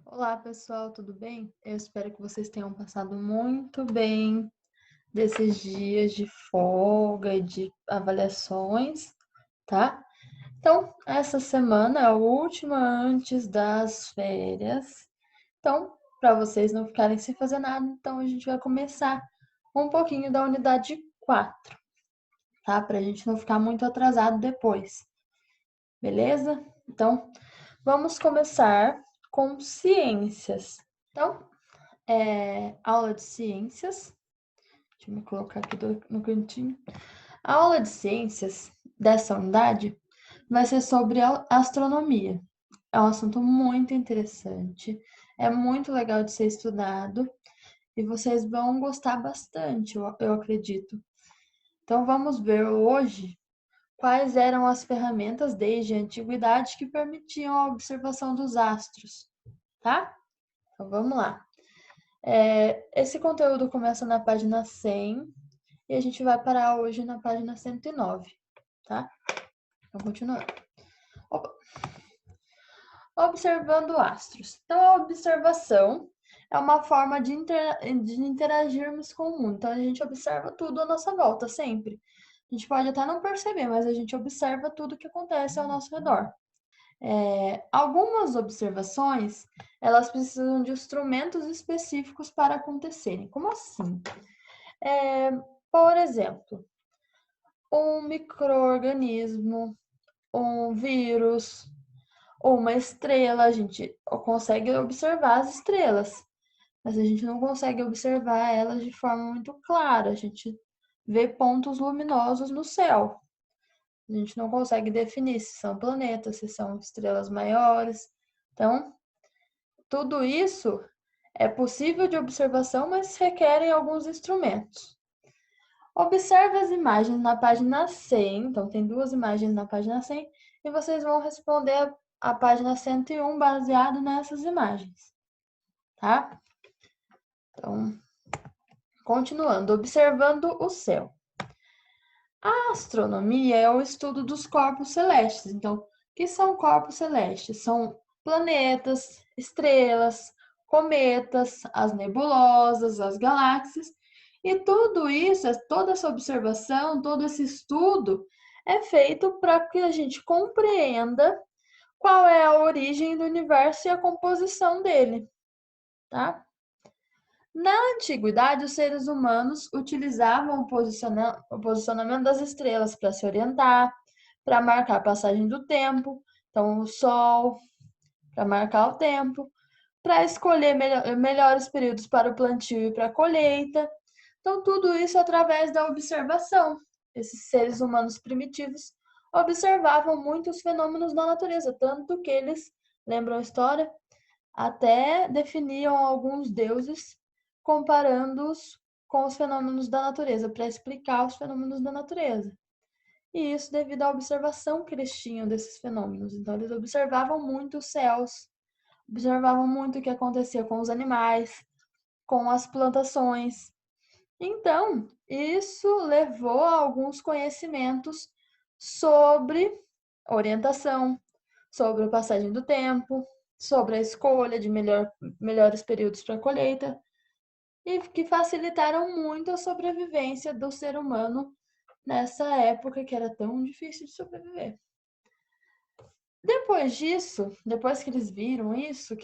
Olá, pessoal, tudo bem? Eu espero que vocês tenham passado muito bem desses dias de folga e de avaliações, tá? Então, essa semana é a última antes das férias. Então, para vocês não ficarem sem fazer nada, então a gente vai começar um pouquinho da unidade 4, tá? Para a gente não ficar muito atrasado depois, beleza? Então, vamos começar com ciências. Então, aula de ciências. Deixa eu me colocar aqui no cantinho. A aula de ciências dessa unidade vai ser sobre astronomia. É um assunto muito interessante, é muito legal de ser estudado e vocês vão gostar bastante, eu acredito. Então vamos ver hoje quais eram as ferramentas desde a antiguidade que permitiam a observação dos astros, tá? Então vamos lá. Esse conteúdo começa na página 100 e a gente vai parar hoje na página 109, tá? Então, continuando. Observando astros. Então, a observação é uma forma de interagirmos com o mundo. Então, a gente observa tudo à nossa volta, sempre. A gente pode até não perceber, mas a gente observa tudo que acontece ao nosso redor. Algumas observações, elas precisam de instrumentos específicos para acontecerem. Como assim? Por exemplo, um micro-organismo, um vírus, ou uma estrela, a gente consegue observar as estrelas, mas a gente não consegue observar elas de forma muito clara. A gente vê pontos luminosos no céu. A gente não consegue definir se são planetas, se são estrelas maiores. Então, tudo isso é possível de observação, mas requerem alguns instrumentos. Observe as imagens na página 100, então tem duas imagens na página 100, e vocês vão responder a página 101 baseado nessas imagens, tá? Então, continuando, observando o céu. A astronomia é o estudo dos corpos celestes. Então, o que são corpos celestes? São planetas, estrelas, cometas, as nebulosas, as galáxias. E tudo isso, toda essa observação, todo esse estudo é feito para que a gente compreenda qual é a origem do universo e a composição dele, tá? Na antiguidade, os seres humanos utilizavam o posicionamento das estrelas para se orientar, para marcar a passagem do tempo, então o Sol, para marcar o tempo, para escolher melhores períodos para o plantio e para a colheita. Então, tudo isso através da observação. Esses seres humanos primitivos observavam muitos fenômenos da natureza, tanto que eles, lembram a história, até definiam alguns deuses comparando-os com os fenômenos da natureza, para explicar os fenômenos da natureza. E isso devido à observação que eles tinham desses fenômenos. Então, eles observavam muito os céus, observavam muito o que acontecia com os animais, com as plantações. Então, isso levou a alguns conhecimentos sobre orientação, sobre a passagem do tempo, sobre a escolha de melhores períodos para a colheita, e que facilitaram muito a sobrevivência do ser humano nessa época que era tão difícil de sobreviver. Depois disso, depois que eles viram isso,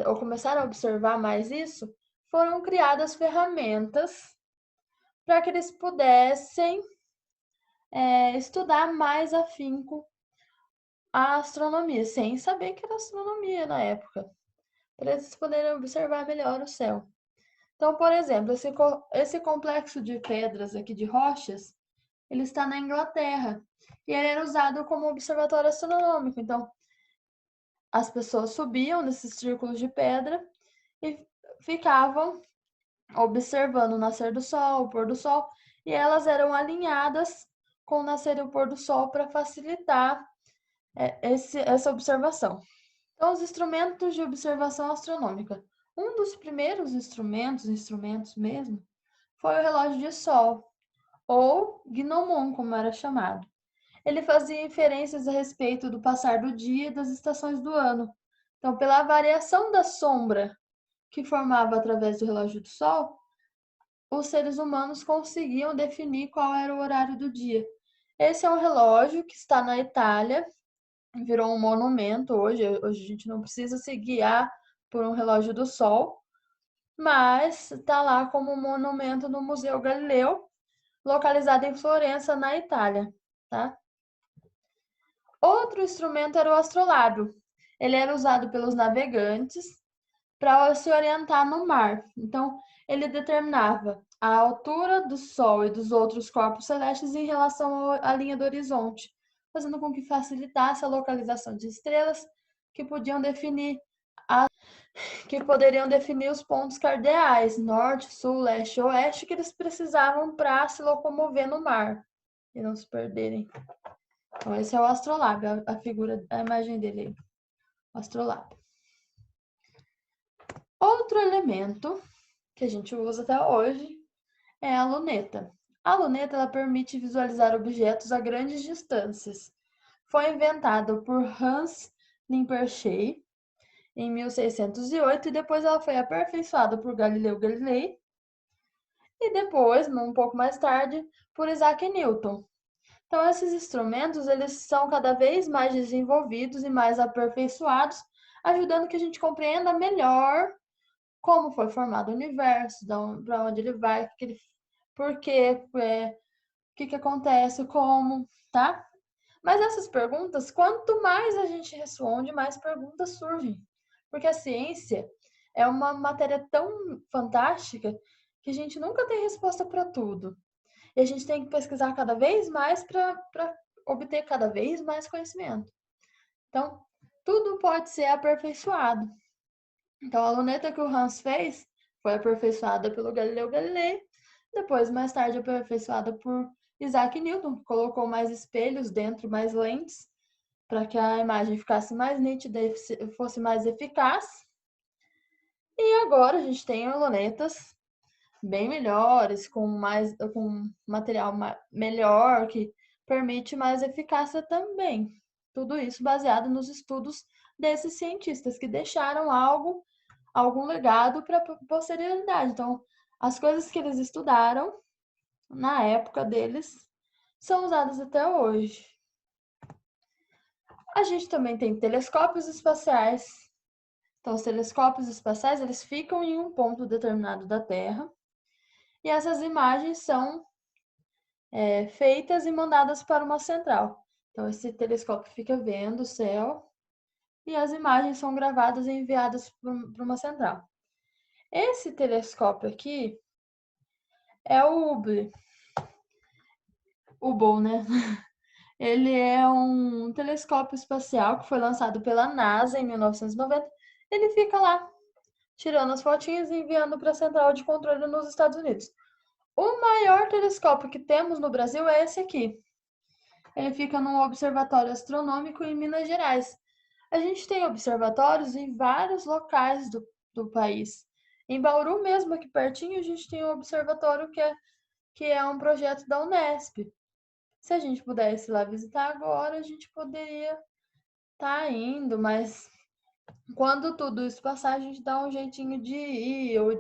ou começaram a observar mais isso, foram criadas ferramentas para que eles pudessem estudar mais afinco a astronomia, sem saber que era astronomia na época, para eles poderem observar melhor o céu. Então, por exemplo, esse complexo de pedras aqui, de rochas, ele está na Inglaterra e ele era usado como observatório astronômico. Então, as pessoas subiam nesses círculos de pedra e ficavam observando o nascer do sol, o pôr do sol, e elas eram alinhadas com o nascer e o pôr do sol para facilitar essa observação. Então, os instrumentos de observação astronômica. Um dos primeiros instrumentos mesmo, foi o relógio de sol, ou gnomon, como era chamado. Ele fazia inferências a respeito do passar do dia e das estações do ano. Então, pela variação da sombra que formava através do relógio do Sol, os seres humanos conseguiam definir qual era o horário do dia. Esse é um relógio que está na Itália, virou um monumento hoje. Hoje a gente não precisa se guiar por um relógio do Sol, mas está lá como um monumento no Museu Galileu, localizado em Florença, na Itália, tá? Outro instrumento era o astrolábio. Ele era usado pelos navegantes para se orientar no mar. Então, ele determinava a altura do Sol e dos outros corpos celestes em relação à linha do horizonte, fazendo com que facilitasse a localização de estrelas que poderiam definir os pontos cardeais, norte, sul, leste e oeste, que eles precisavam para se locomover no mar e não se perderem. Então, esse é o astrolábio, a figura, a imagem dele, o astrolábio. Outro elemento que a gente usa até hoje é a luneta. A luneta ela permite visualizar objetos a grandes distâncias. Foi inventada por Hans Lippershey em 1608 e depois ela foi aperfeiçoada por Galileu Galilei e depois, um pouco mais tarde, por Isaac Newton. Então, esses instrumentos eles são cada vez mais desenvolvidos e mais aperfeiçoados, ajudando que a gente compreenda melhor como foi formado o universo, para onde ele vai, por quê, o que acontece, como, tá? Mas essas perguntas, quanto mais a gente responde, mais perguntas surgem. Porque a ciência é uma matéria tão fantástica que a gente nunca tem resposta para tudo. E a gente tem que pesquisar cada vez mais para obter cada vez mais conhecimento. Então, tudo pode ser aperfeiçoado. Então, a luneta que o Hans fez foi aperfeiçoada pelo Galileu Galilei, depois, mais tarde, aperfeiçoada por Isaac Newton, que colocou mais espelhos dentro, mais lentes, para que a imagem ficasse mais nítida e fosse mais eficaz. E agora a gente tem lunetas bem melhores, com material melhor, que permite mais eficácia também. Tudo isso baseado nos estudos desses cientistas que deixaram algum legado para a posterioridade. Então, as coisas que eles estudaram na época deles são usadas até hoje. A gente também tem telescópios espaciais. Então, os telescópios espaciais, eles ficam em um ponto determinado da Terra e essas imagens são feitas e mandadas para uma central. Então, esse telescópio fica vendo o céu e as imagens são gravadas e enviadas para uma central. Esse telescópio aqui é o Hubble. Hubble, né? Ele é um telescópio espacial que foi lançado pela NASA em 1990. Ele fica lá, tirando as fotinhas e enviando para a central de controle nos Estados Unidos. O maior telescópio que temos no Brasil é esse aqui. Ele fica num observatório astronômico em Minas Gerais. A gente tem observatórios em vários locais do país. Em Bauru mesmo, aqui pertinho, a gente tem um observatório que é um projeto da Unesp. Se a gente pudesse ir lá visitar agora, a gente poderia estar indo, mas quando tudo isso passar, a gente dá um jeitinho de ir, ou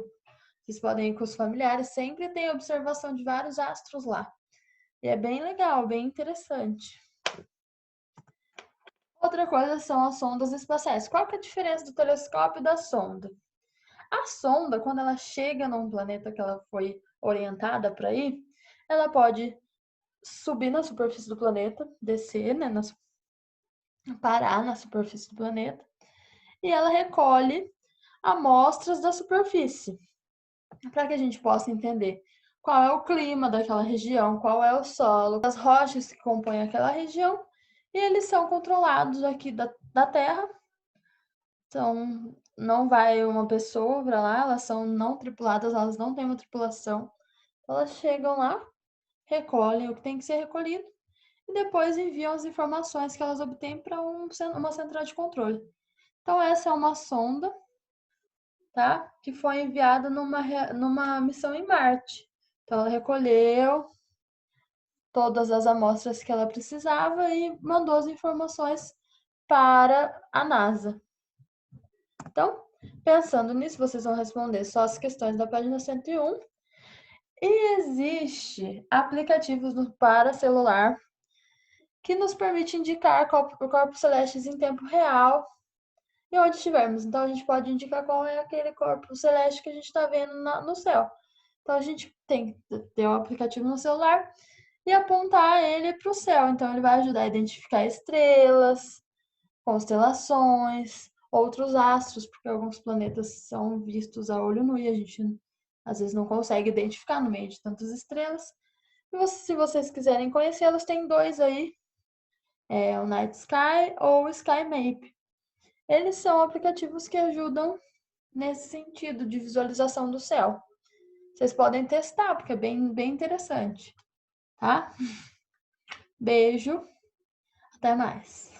vocês podem ir com os familiares, sempre tem observação de vários astros lá. E é bem legal, bem interessante. Outra coisa são as sondas espaciais. Qual que é a diferença do telescópio e da sonda? A sonda, quando ela chega num planeta que ela foi orientada para ir, ela pode subir na superfície do planeta, descer, né, parar na superfície do planeta, e ela recolhe amostras da superfície, para que a gente possa entender qual é o clima daquela região, qual é o solo, as rochas que compõem aquela região, e eles são controlados aqui da Terra. Então, não vai uma pessoa para lá, elas são não tripuladas, elas não têm uma tripulação. Elas chegam lá, recolhem o que tem que ser recolhido e depois enviam as informações que elas obtêm para uma central de controle. Então, essa é uma sonda, tá? Que foi enviada numa missão em Marte. Então, ela recolheu todas as amostras que ela precisava e mandou as informações para a NASA. Então, pensando nisso, vocês vão responder só as questões da página 101. E existe aplicativos para celular que nos permite indicar corpos celestes em tempo real e onde estivermos. Então, a gente pode indicar qual é aquele corpo celeste que a gente está vendo no céu. Então, a gente tem que ter o aplicativo no celular e apontar ele para o céu. Então, ele vai ajudar a identificar estrelas, constelações, outros astros, porque alguns planetas são vistos a olho nu e a gente às vezes não consegue identificar no meio de tantas estrelas. E se vocês quiserem conhecê-los, tem dois aí, o Night Sky ou o Sky Map. Eles são aplicativos que ajudam nesse sentido de visualização do céu. Vocês podem testar, porque é bem interessante, tá? Beijo, até mais.